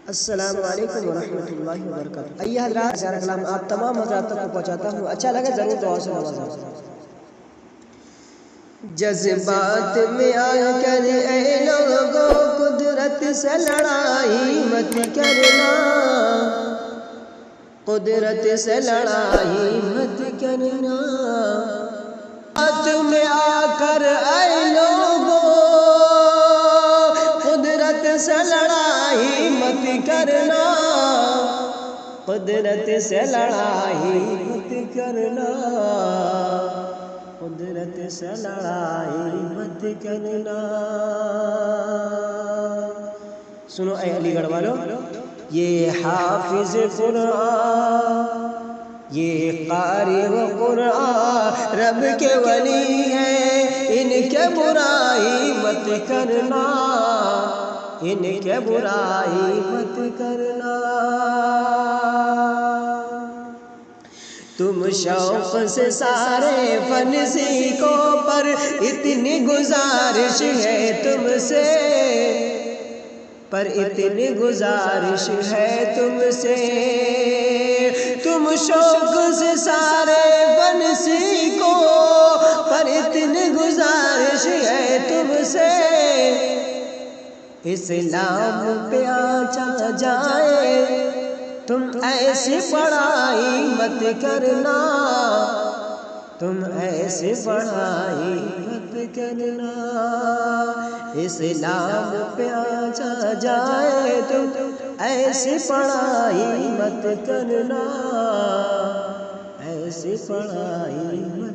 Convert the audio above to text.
السلام علیکم ورحمۃ اللہ وبرکاتہ۔ آئیے حضرات، میرا کلام آپ تمام حضرات تک کو پہنچاتا ہوں، اچھا لگے ضرور دعا سے نوازیں۔ جذبات میں آ کر اے لوگوں قدرت سے لڑائی مت کرنا، قدرت سے لڑائی مت کرنا۔ جذبات میں آ کر اے لوگوں قدرت سے لڑائی مت کرنا، قدرت سے لڑائی مت کرنا، قدرت سے لڑائی مت کرنا۔ سنو اے علی گڑھ والو، یہ حافظ قرآن، یہ قاری و قرآن رب کے ولی ہیں، ان کے برائی مت کرنا، ان کے برائی مت کرنا۔ تم شوق سے سارے فن سیکھو، پر اتنی گزارش ہے تم سے، پر اتنی گزارش ہے تم سے۔ تم شوق سے سارے فن سیکھو، پر اتنی گزارش ہے تم سے۔ اسلام پہ آنچا جائے تم ایسی پڑھائی مت کرنا، تم ایسی پڑھائی مت کرنا۔ اسلام پہ آنچا جائے تم ایسی پڑھائی مت کرنا، ایسی پڑھائی مت